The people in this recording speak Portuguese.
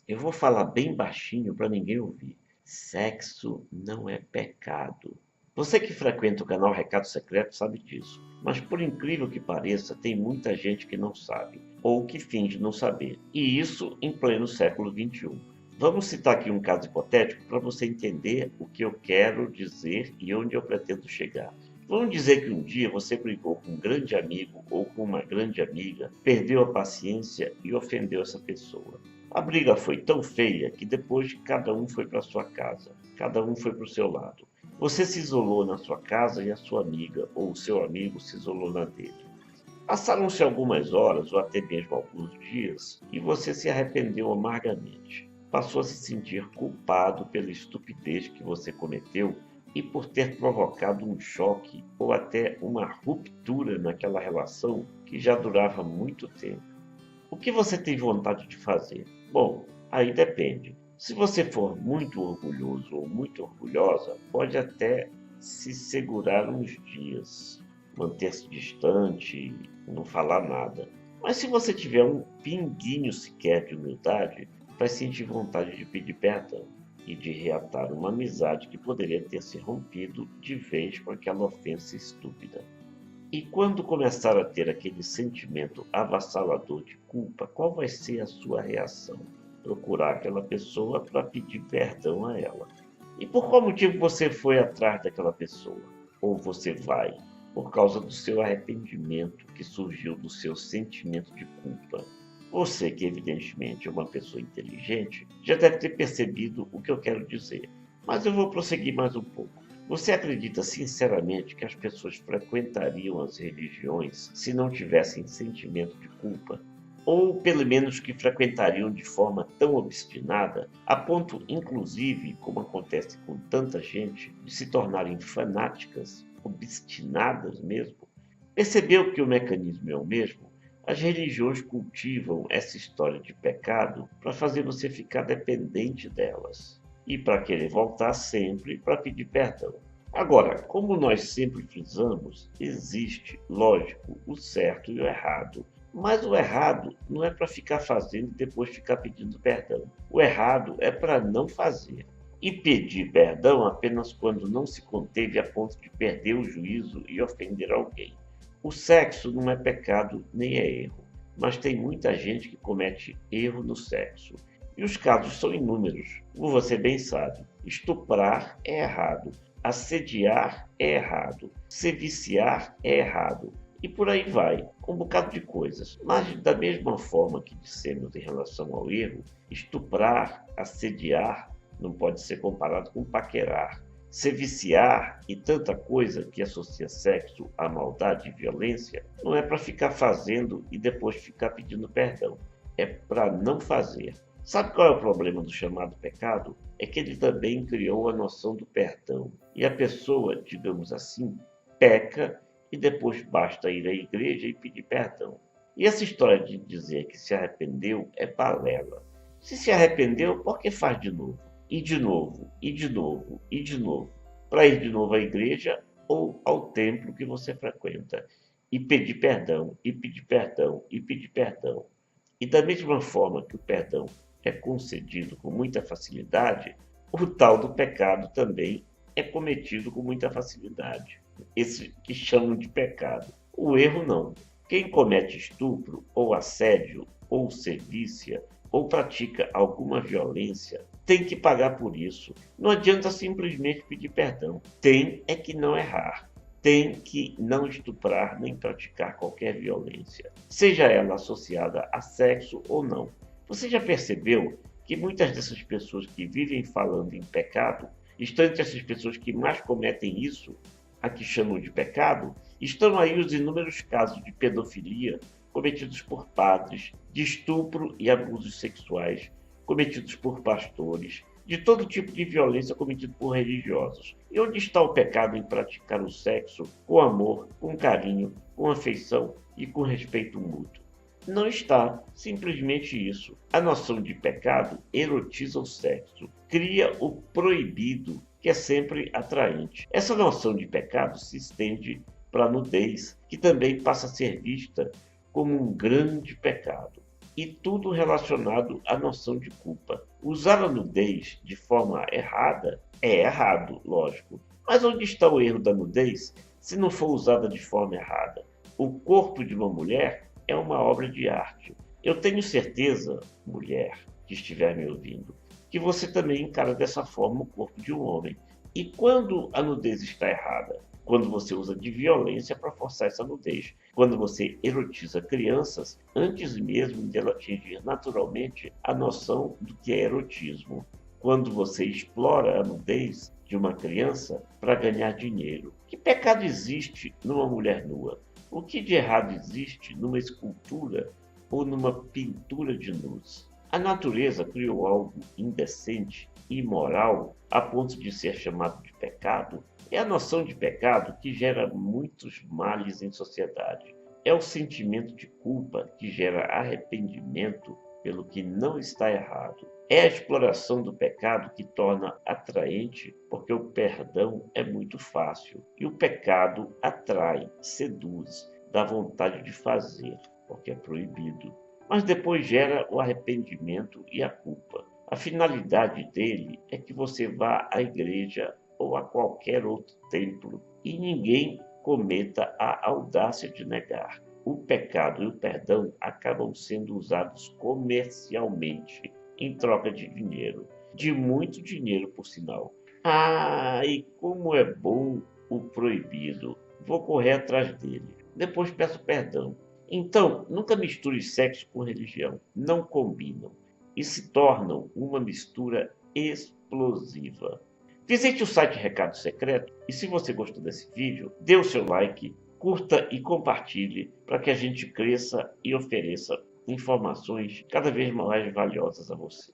Eu vou falar bem baixinho para ninguém ouvir. Sexo não é pecado. Você que frequenta o canal Recado Secreto sabe disso. Mas por incrível que pareça, tem muita gente que não sabe, ou que finge não saber. E isso em pleno século XXI. Vamos citar aqui um caso hipotético para você entender o que eu quero dizer e onde eu pretendo chegar. Vamos dizer que um dia você brigou com um grande amigo ou com uma grande amiga, perdeu a paciência e ofendeu essa pessoa. A briga foi tão feia que depois cada um foi para sua casa, cada um foi para o seu lado. Você se isolou na sua casa e a sua amiga ou o seu amigo se isolou na dele. Passaram-se algumas horas ou até mesmo alguns dias e você se arrependeu amargamente. Passou a se sentir culpado pela estupidez que você cometeu e por ter provocado um choque ou até uma ruptura naquela relação que já durava muito tempo. O que você tem vontade de fazer? Bom, aí depende. Se você for muito orgulhoso ou muito orgulhosa, pode até se segurar uns dias, manter-se distante, não falar nada. Mas se você tiver um pinguinho sequer de humildade, vai sentir vontade de pedir perdão e de reatar uma amizade que poderia ter se rompido de vez com aquela ofensa estúpida. E quando começar a ter aquele sentimento avassalador de culpa, qual vai ser a sua reação? Procurar aquela pessoa para pedir perdão a ela. E por qual motivo você foi atrás daquela pessoa? Ou você vai por causa do seu arrependimento que surgiu do seu sentimento de culpa? Você, que evidentemente é uma pessoa inteligente, já deve ter percebido o que eu quero dizer. Mas eu vou prosseguir mais um pouco. Você acredita sinceramente que as pessoas frequentariam as religiões se não tivessem sentimento de culpa? Ou pelo menos que frequentariam de forma tão obstinada, a ponto, inclusive, como acontece com tanta gente, de se tornarem fanáticas, obstinadas mesmo? Percebeu que o mecanismo é o mesmo? As religiões cultivam essa história de pecado para fazer você ficar dependente delas e para querer voltar sempre para pedir perdão. Agora, como nós sempre frisamos, existe, lógico, o certo e o errado. Mas o errado não é para ficar fazendo e depois ficar pedindo perdão. O errado é para não fazer. E pedir perdão apenas quando não se conteve a ponto de perder o juízo e ofender alguém. O sexo não é pecado nem é erro, mas tem muita gente que comete erro no sexo. E os casos são inúmeros, como você bem sabe. Estuprar é errado, assediar é errado, se viciar é errado. E por aí vai, um bocado de coisas. Mas da mesma forma que dissemos em relação ao erro, estuprar, assediar não pode ser comparado com paquerar. Se viciar e tanta coisa que associa sexo à maldade e violência, não é para ficar fazendo e depois ficar pedindo perdão. É para não fazer. Sabe qual é o problema do chamado pecado? É que ele também criou a noção do perdão. E a pessoa, digamos assim, peca e depois basta ir à igreja e pedir perdão. E essa história de dizer que se arrependeu é balela. Se arrependeu, por que faz de novo? E de novo, e de novo, e de novo. Para ir de novo à igreja ou ao templo que você frequenta. E pedir perdão, e pedir perdão, e pedir perdão. E da mesma forma que o perdão é concedido com muita facilidade, o tal do pecado também é cometido com muita facilidade. Esse que chamam de pecado. O erro não. Quem comete estupro, ou assédio, ou sevícia, ou pratica alguma violência, tem que pagar por isso. Não adianta simplesmente pedir perdão. Tem é que não errar. Tem que não estuprar nem praticar qualquer violência, seja ela associada a sexo ou não. Você já percebeu que muitas dessas pessoas que vivem falando em pecado, estão entre essas pessoas que mais cometem isso, a que chamam de pecado, estão aí os inúmeros casos de pedofilia cometidos por padres, de estupro e abusos sexuais cometidos por pastores, de todo tipo de violência cometido por religiosos. E onde está o pecado em praticar o sexo com amor, com carinho, com afeição e com respeito mútuo? Não está, simplesmente isso. A noção de pecado erotiza o sexo, cria o proibido, que é sempre atraente. Essa noção de pecado se estende para a nudez, que também passa a ser vista como um grande pecado. e tudo relacionado à noção de culpa. Usar a nudez de forma errada é errado, lógico. Mas onde está o erro da nudez se não for usada de forma errada? O corpo de uma mulher é uma obra de arte. Eu tenho certeza, mulher que estiver me ouvindo, que você também encara dessa forma o corpo de um homem. E quando a nudez está errada? Quando você usa de violência para forçar essa nudez. Quando você erotiza crianças antes mesmo de ela atingir naturalmente a noção do que é erotismo. Quando você explora a nudez de uma criança para ganhar dinheiro. Que pecado existe numa mulher nua? O que de errado existe numa escultura ou numa pintura de nus? A natureza criou algo indecente e imoral a ponto de ser chamado de pecado? É a noção de pecado que gera muitos males em sociedade. É o sentimento de culpa que gera arrependimento pelo que não está errado. É a exploração do pecado que torna atraente, porque o perdão é muito fácil. E o pecado atrai, seduz, dá vontade de fazer, porque é proibido. Mas depois gera o arrependimento e a culpa. A finalidade dele é que você vá à igreja ou a qualquer outro templo e ninguém cometa a audácia de negar. O pecado e o perdão acabam sendo usados comercialmente em troca de dinheiro, de muito dinheiro, por sinal. Ah, e como é bom o proibido! Vou correr atrás dele. Depois peço perdão. Então, nunca misture sexo com religião. Não combinam e se tornam uma mistura explosiva. Visite o site Recado Secreto e se você gostou desse vídeo, dê o seu like, curta e compartilhe para que a gente cresça e ofereça informações cada vez mais valiosas a você.